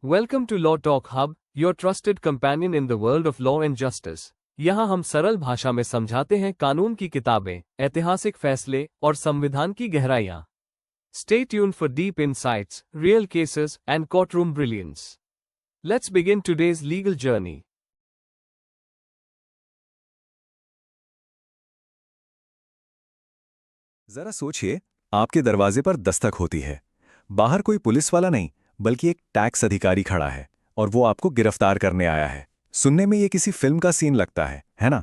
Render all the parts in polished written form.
Welcome to Law Talk Hub, your trusted companion in the world of law and justice. यहाँ हम सरल भाषा में समझाते हैं कानून की किताबें, ऐतिहासिक फैसले और संविधान की गहराइयाँ. Stay tuned for deep insights, real cases, and courtroom brilliance. Let's begin today's legal journey. जरा सोचिए, आपके दरवाजे पर दस्तक होती है. बाहर कोई पुलिस वाला नहीं, बल्कि एक टैक्स अधिकारी खड़ा है और वो आपको गिरफ्तार करने आया है. सुनने में ये किसी फिल्म का सीन लगता है ना?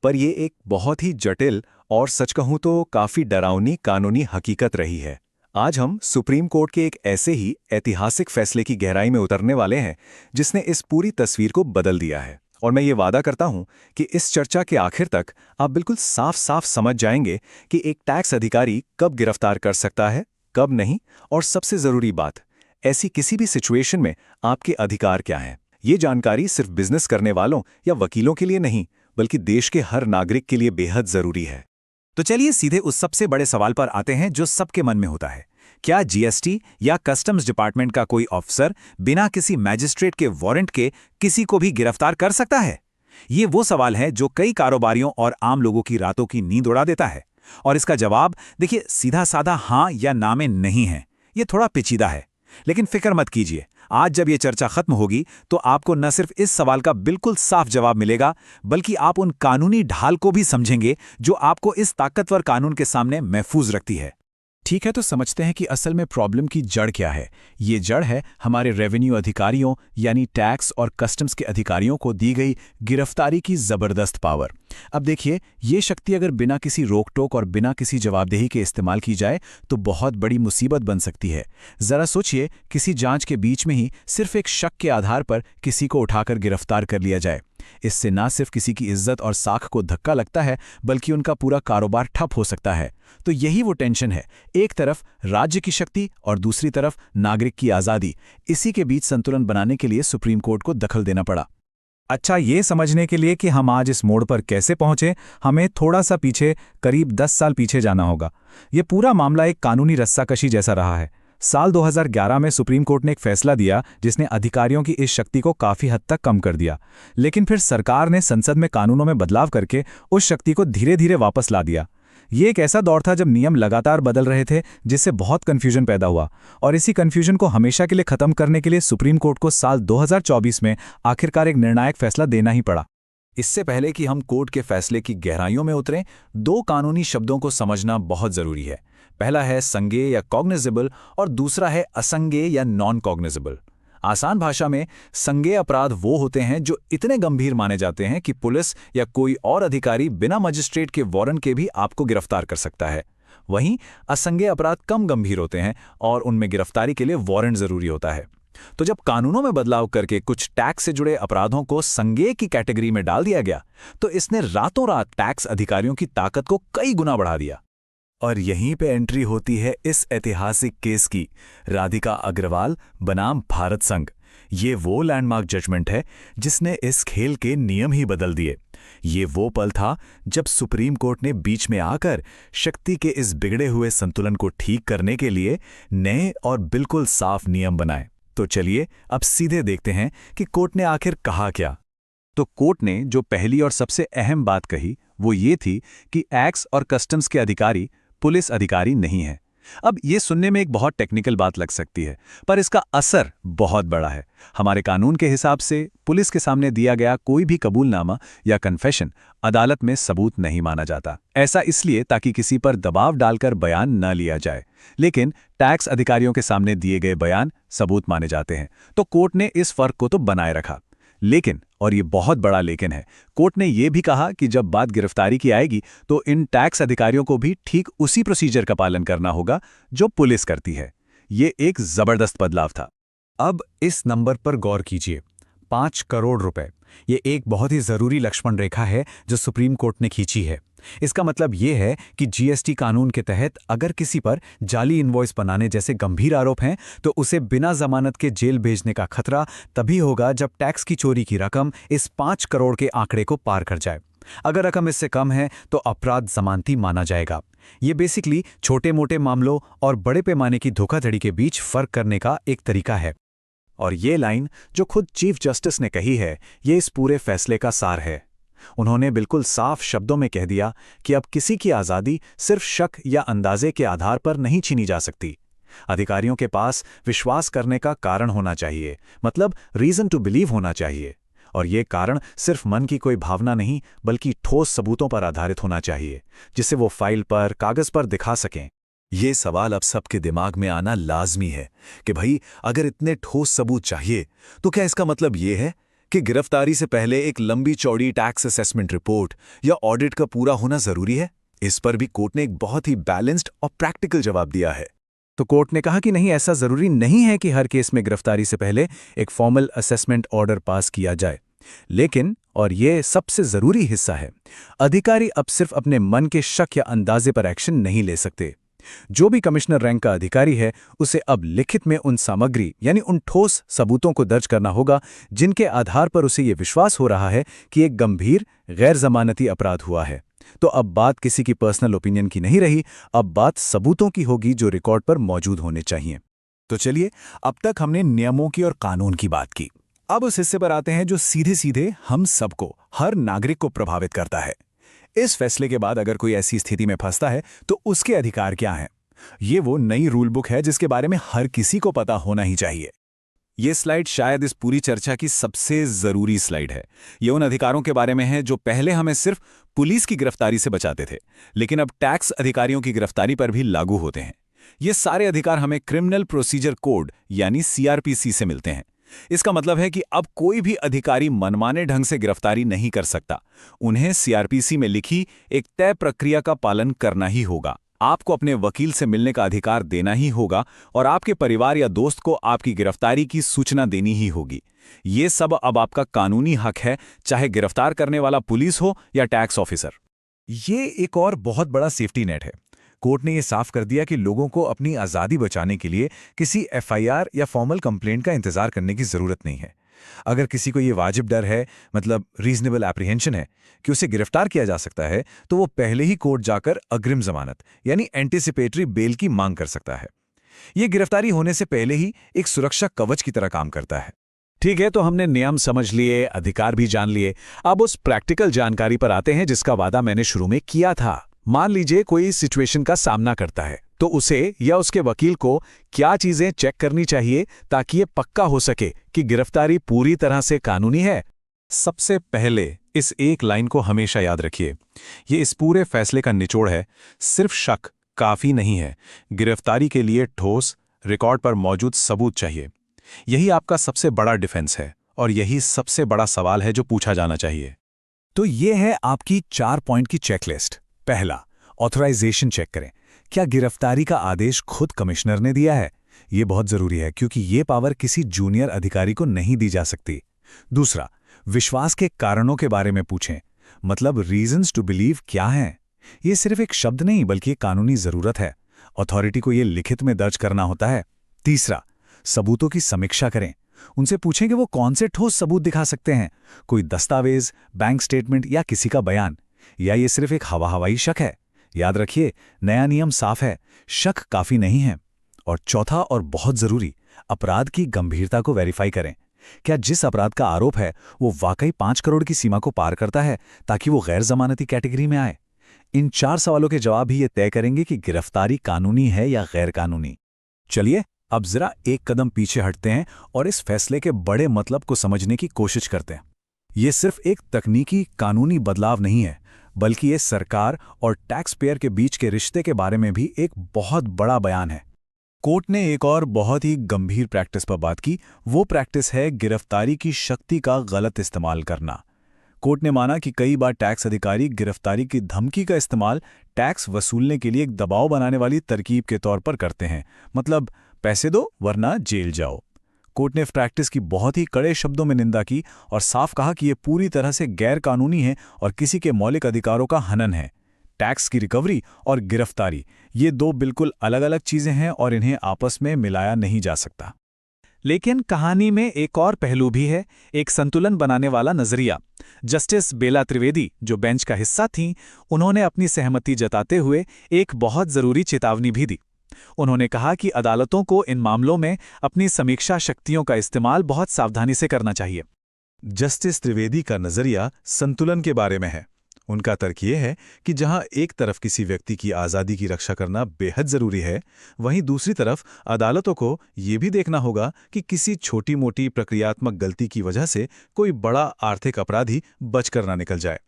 पर ये एक बहुत ही जटिल और सच कहूं तो काफी डरावनी कानूनी हकीकत रही है. आज हम सुप्रीम कोर्ट के एक ऐसे ही ऐतिहासिक फैसले की गहराई में उतरने वाले हैं जिसने इस पूरी तस्वीर को बदल दिया है. और मैं ये वादा करता हूं कि इस चर्चा के आखिर तक आप बिल्कुल साफ साफ समझ जाएंगे कि एक टैक्स अधिकारी कब गिरफ्तार कर सकता है, कब नहीं, और सबसे जरूरी बात, ऐसी किसी भी सिचुएशन में आपके अधिकार क्या हैं. ये जानकारी सिर्फ बिजनेस करने वालों या वकीलों के लिए नहीं, बल्कि देश के हर नागरिक के लिए बेहद जरूरी है. तो चलिए सीधे उस सबसे बड़े सवाल पर आते हैं जो सबके मन में होता है. क्या जीएसटी या कस्टम्स डिपार्टमेंट का कोई ऑफिसर बिना किसी मैजिस्ट्रेट के वारंट के किसी को भी गिरफ्तार कर सकता है? ये वो सवाल है जो कई कारोबारियों और आम लोगों की रातों की नींद उड़ा देता है. और इसका जवाब देखिए, सीधा साधा हाँ या ना में नहीं है. ये थोड़ा पेचीदा है, लेकिन फिक्र मत कीजिए. आज जब ये चर्चा खत्म होगी तो आपको न सिर्फ इस सवाल का बिल्कुल साफ जवाब मिलेगा, बल्कि आप उन कानूनी ढाल को भी समझेंगे जो आपको इस ताकतवर कानून के सामने महफूज रखती है. ठीक है, तो समझते हैं कि असल में प्रॉब्लम की जड़ क्या है. ये जड़ है हमारे रेवेन्यू अधिकारियों यानी टैक्स और कस्टम्स के अधिकारियों को दी गई गिरफ्तारी की जबरदस्त पावर. अब देखिए, ये शक्ति अगर बिना किसी रोक टोक और बिना किसी जवाबदेही के इस्तेमाल की जाए तो बहुत बड़ी मुसीबत बन सकती है. जरा सोचिए, किसी जांच के बीच में ही सिर्फ एक शक के आधार पर किसी को उठाकर गिरफ्तार कर लिया जाए. इससे ना सिर्फ किसी की इज्जत और साख को धक्का लगता है, बल्कि उनका पूरा कारोबार ठप हो सकता है. तो यही वो टेंशन है. एक तरफ राज्य की शक्ति और दूसरी तरफ नागरिक की आज़ादी. इसी के बीच संतुलन बनाने के लिए सुप्रीम कोर्ट को दखल देना पड़ा. अच्छा, ये समझने के लिए कि हम आज इस मोड़ पर कैसे पहुंचे, हमें थोड़ा सा पीछे, करीब 10 साल पीछे जाना होगा. ये पूरा मामला एक कानूनी रस्साकशी जैसा रहा है. साल 2011 में सुप्रीम कोर्ट ने एक फैसला दिया जिसने अधिकारियों की इस शक्ति को काफी हद तक कम कर दिया. लेकिन फिर सरकार ने संसद में कानूनों में बदलाव करके उस शक्ति को धीरे धीरे वापस ला दिया. ये एक ऐसा दौर था जब नियम लगातार बदल रहे थे, जिससे बहुत कन्फ्यूजन पैदा हुआ. और इसी कन्फ्यूजन को हमेशा के लिए खत्म करने के लिए सुप्रीम कोर्ट को साल 2024 में आखिरकार एक निर्णायक फैसला देना ही पड़ा. इससे पहले कि हम कोर्ट के फैसले की गहराइयों में उतरें, दो कानूनी शब्दों को समझना बहुत जरूरी है. पहला है संज्ञेय या कॉग्निजेबल और दूसरा है असंज्ञेय या नॉन कॉग्निजेबल. आसान भाषा में संज्ञेय अपराध वो होते हैं जो इतने गंभीर माने जाते हैं कि पुलिस या कोई और अधिकारी बिना मजिस्ट्रेट के वारंट के भी आपको गिरफ्तार कर सकता है. वहीं असंज्ञेय अपराध कम गंभीर होते हैं और उनमें गिरफ्तारी के लिए वारंट जरूरी होता है. तो जब कानूनों में बदलाव करके कुछ टैक्स से जुड़े अपराधों को संज्ञेय की कैटेगरी में डाल दिया गया, तो इसने रातों रात टैक्स अधिकारियों की ताकत को कई गुना बढ़ा दिया. और यहीं पे एंट्री होती है इस ऐतिहासिक केस की. राधिका अग्रवाल बनाम भारत संघ. ये वो लैंडमार्क जजमेंट है जिसने इस खेल के नियम ही बदल दिए. ये वो पल था जब सुप्रीम कोर्ट ने बीच में आकर शक्ति के इस बिगड़े हुए संतुलन को ठीक करने के लिए नए और बिल्कुल साफ नियम बनाए. तो चलिए अब सीधे देखते हैं कि कोर्ट ने आखिर कहा क्या. तो कोर्ट ने जो पहली और सबसे अहम बात कही वो ये थी कि टैक्स और कस्टम्स के अधिकारी पुलिस अधिकारी नहीं है. अब ये सुनने में एक बहुत टेक्निकल बात लग सकती है, पर इसका असर बहुत बड़ा है. हमारे कानून के हिसाब से पुलिस के सामने दिया गया कोई भी कबूलनामा या कन्फेशन अदालत में सबूत नहीं माना जाता. ऐसा इसलिए ताकि किसी पर दबाव डालकर बयान न लिया जाए. लेकिन टैक्स अधिकारियों के सामने दिए गए बयान सबूत माने जाते हैं. तो कोर्ट ने इस फर्क को तो बनाए रखा. लेकिन, और ये बहुत बड़ा लेकिन है, कोर्ट ने यह भी कहा कि जब बात गिरफ्तारी की आएगी तो इन टैक्स अधिकारियों को भी ठीक उसी प्रोसीजर का पालन करना होगा जो पुलिस करती है. ये एक जबरदस्त बदलाव था. अब इस नंबर पर गौर कीजिए, 5 करोड़ रुपए. ये एक बहुत ही जरूरी लक्ष्मण रेखा है जो सुप्रीम कोर्ट ने खींची है. इसका मतलब ये है कि जीएसटी कानून के तहत अगर किसी पर जाली इनवॉइस बनाने जैसे गंभीर आरोप हैं तो उसे बिना जमानत के जेल भेजने का खतरा तभी होगा जब टैक्स की चोरी की रकम इस 5 करोड़ के आंकड़े को पार कर जाए. अगर रकम इससे कम है तो अपराध जमानती माना जाएगा. ये बेसिकली छोटे मोटे मामलों और बड़े पैमाने की धोखाधड़ी के बीच फर्क करने का एक तरीका है. और ये लाइन जो खुद चीफ जस्टिस ने कही है, ये इस पूरे फैसले का सार है। उन्होंने बिल्कुल साफ शब्दों में कह दिया कि अब किसी की आज़ादी सिर्फ शक या अंदाजे के आधार पर नहीं छीनी जा सकती। अधिकारियों के पास विश्वास करने का कारण होना चाहिए, मतलब रीज़न टू बिलीव होना चाहिए, और ये कारण सिर्फ मन की कोई भावना नहीं बल्कि ठोस सबूतों पर आधारित होना चाहिए, जिसे वो फाइल पर, कागज़ पर दिखा सकें। ये सवाल अब सबके दिमाग में आना लाजमी है कि भाई अगर इतने ठोस सबूत चाहिए तो क्या इसका मतलब ये है कि गिरफ्तारी से पहले एक लंबी चौड़ी टैक्स असेसमेंट रिपोर्ट या ऑडिट का पूरा होना जरूरी है? इस पर भी कोर्ट ने एक बहुत ही बैलेंस्ड और प्रैक्टिकल जवाब दिया है। तो कोर्ट ने कहा कि नहीं, ऐसा जरूरी नहीं है कि हर केस में गिरफ्तारी से पहले एक फॉर्मल असेसमेंट ऑर्डर पास किया जाए। लेकिन, और ये सबसे जरूरी हिस्सा है, अधिकारी अब सिर्फ अपने मन के शक या अंदाजे पर एक्शन नहीं ले सकते। जो भी कमिश्नर रैंक का अधिकारी है, उसे अब लिखित में उन सामग्री यानी उन ठोस सबूतों को दर्ज करना होगा जिनके आधार पर उसे ये विश्वास हो रहा है कि एक गंभीर गैर जमानती अपराध हुआ है। तो अब बात किसी की पर्सनल ओपिनियन की नहीं रही, अब बात सबूतों की होगी जो रिकॉर्ड पर मौजूद होने चाहिए। तो चलिए, अब तक हमने नियमों की और कानून की बात की। अब उस हिस्से पर आते हैं जो सीधे सीधे हम सबको, हर नागरिक को प्रभावित करता है। इस फैसले के बाद अगर कोई ऐसी स्थिति में फंसता है तो उसके अधिकार क्या हैं? ये वो नई रूल बुक है जिसके बारे में हर किसी को पता होना ही चाहिए। ये स्लाइड शायद इस पूरी चर्चा की सबसे जरूरी स्लाइड है। ये उन अधिकारों के बारे में है जो पहले हमें सिर्फ पुलिस की गिरफ्तारी से बचाते थे, लेकिन अब टैक्स अधिकारियों की गिरफ्तारी पर भी लागू होते हैं। ये सारे अधिकार हमें क्रिमिनल प्रोसीजर कोड यानी सीआरपीसी से मिलते हैं। इसका मतलब है कि अब कोई भी अधिकारी मनमाने ढंग से गिरफ्तारी नहीं कर सकता। उन्हें सीआरपीसी में लिखी एक तय प्रक्रिया का पालन करना ही होगा। आपको अपने वकील से मिलने का अधिकार देना ही होगा और आपके परिवार या दोस्त को आपकी गिरफ्तारी की सूचना देनी ही होगी। ये सब अब आपका कानूनी हक है, चाहे गिरफ्तार करने वाला पुलिस हो या टैक्स ऑफिसर। ये एक और बहुत बड़ा सेफ्टी नेट है। कोर्ट ने यह साफ कर दिया कि लोगों को अपनी आज़ादी बचाने के लिए किसी एफआईआर या फॉर्मल कंप्लेंट का इंतजार करने की ज़रूरत नहीं है। अगर किसी को ये वाजिब डर है, मतलब रीजनेबल एप्रीहेंशन है कि उसे गिरफ्तार किया जा सकता है, तो वो पहले ही कोर्ट जाकर अग्रिम जमानत यानी एंटीसिपेटरी बेल की मांग कर सकता है। ये गिरफ्तारी होने से पहले ही एक सुरक्षा कवच की तरह काम करता है। ठीक है, तो हमने नियम समझ लिए, अधिकार भी जान लिए। अब उस प्रैक्टिकल जानकारी पर आते हैं जिसका वादा मैंने शुरू में किया था। मान लीजिए कोई सिचुएशन का सामना करता है, तो उसे या उसके वकील को क्या चीजें चेक करनी चाहिए ताकि ये पक्का हो सके कि गिरफ्तारी पूरी तरह से कानूनी है? सबसे पहले इस एक लाइन को हमेशा याद रखिए। ये इस पूरे फैसले का निचोड़ है। सिर्फ शक काफी नहीं है, गिरफ्तारी के लिए ठोस, रिकॉर्ड पर मौजूद सबूत चाहिए। यही आपका सबसे बड़ा डिफेंस है और यही सबसे बड़ा सवाल है जो पूछा जाना चाहिए। तो ये है आपकी 4 पॉइंट की चेकलिस्ट। पहला, ऑथराइजेशन चेक करें। क्या गिरफ्तारी का आदेश खुद कमिश्नर ने दिया है? ये बहुत जरूरी है क्योंकि ये पावर किसी जूनियर अधिकारी को नहीं दी जा सकती। दूसरा, विश्वास के कारणों के बारे में पूछें, मतलब रीजंस टू बिलीव क्या हैं? ये सिर्फ एक शब्द नहीं बल्कि एक कानूनी जरूरत है। अथॉरिटी को ये लिखित में दर्ज करना होता है। तीसरा, सबूतों की समीक्षा करें। उनसे पूछें कि वो कौन से ठोस सबूत दिखा सकते हैं, कोई दस्तावेज, बैंक स्टेटमेंट या किसी का बयान, या ये सिर्फ एक हवाई शक है। याद रखिए, नया नियम साफ है, शक काफी नहीं है। और चौथा और बहुत जरूरी, अपराध की गंभीरता को वेरीफाई करें। क्या जिस अपराध का आरोप है वो वाकई 5 करोड़ की सीमा को पार करता है ताकि वो गैर जमानती कैटेगरी में आए? इन 4 सवालों के जवाब ही ये तय करेंगे कि गिरफ्तारी कानूनी है या गैर कानूनी। चलिए, अब जरा एक कदम पीछे हटते हैं और इस फैसले के बड़े मतलब को समझने की कोशिश करते हैं। ये सिर्फ एक तकनीकी कानूनी बदलाव नहीं है, बल्कि ये सरकार और टैक्स पेयर के बीच के रिश्ते के बारे में भी एक बहुत बड़ा बयान है। कोर्ट ने एक और बहुत ही गंभीर प्रैक्टिस पर बात की। वो प्रैक्टिस है गिरफ्तारी की शक्ति का गलत इस्तेमाल करना। कोर्ट ने माना कि कई बार टैक्स अधिकारी गिरफ्तारी की धमकी का इस्तेमाल टैक्स वसूलने के लिए एक दबाव बनाने वाली तरकीब के तौर पर करते हैं, मतलब पैसे दो वरना जेल जाओ। कोर्ट ने इस प्रैक्टिस की बहुत ही कड़े शब्दों में निंदा की और साफ कहा कि यह पूरी तरह से गैर कानूनी है और किसी के मौलिक अधिकारों का हनन है। टैक्स की रिकवरी और गिरफ्तारी, ये 2 बिल्कुल अलग अलग चीजें हैं और इन्हें आपस में मिलाया नहीं जा सकता। लेकिन कहानी में एक और पहलू भी है, एक संतुलन बनाने वाला नजरिया। जस्टिस बेला त्रिवेदी, जो बेंच का हिस्सा थीं, उन्होंने अपनी सहमति जताते हुए एक बहुत जरूरी चेतावनी भी दी। उन्होंने कहा कि अदालतों को इन मामलों में अपनी समीक्षा शक्तियों का इस्तेमाल बहुत सावधानी से करना चाहिए। जस्टिस त्रिवेदी का नजरिया संतुलन के बारे में है। उनका तर्क ये है कि जहां एक तरफ किसी व्यक्ति की आज़ादी की रक्षा करना बेहद जरूरी है, वहीं दूसरी तरफ अदालतों को ये भी देखना होगा कि किसी छोटी मोटी प्रक्रियात्मक गलती की वजह से कोई बड़ा आर्थिक अपराधी बचकर ना निकल जाए।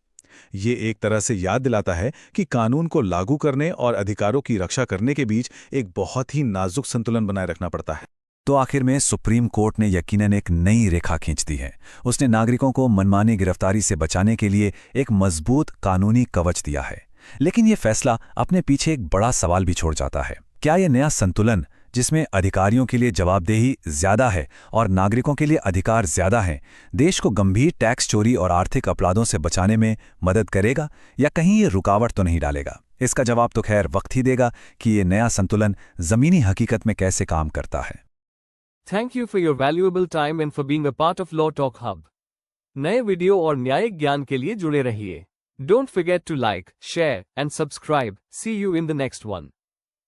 ये एक तरह से याद दिलाता है कि कानून को लागू करने और अधिकारों की रक्षा करने के बीच एक बहुत ही नाजुक संतुलन बनाए रखना पड़ता है। तो आखिर में सुप्रीम कोर्ट ने यकीनन एक नई रेखा खींच दी है। उसने नागरिकों को मनमानी गिरफ्तारी से बचाने के लिए एक मजबूत कानूनी कवच दिया है। लेकिन यह फैसला अपने पीछे एक बड़ा सवाल भी छोड़ जाता है। क्या यह नया संतुलन, जिसमें अधिकारियों के लिए जवाबदेही ज्यादा है और नागरिकों के लिए अधिकार ज्यादा है, देश को गंभीर टैक्स चोरी और आर्थिक अपराधों से बचाने में मदद करेगा या कहीं ये रुकावट तो नहीं डालेगा? इसका जवाब तो खैर वक्त ही देगा कि ये नया संतुलन जमीनी हकीकत में कैसे काम करता है। Thank you for your valuable time and for being a part of Law Talk Hub. नए वीडियो और न्यायिक ज्ञान के लिए जुड़े रहिए। Don't forget to like, share, and subscribe. See you in the next one.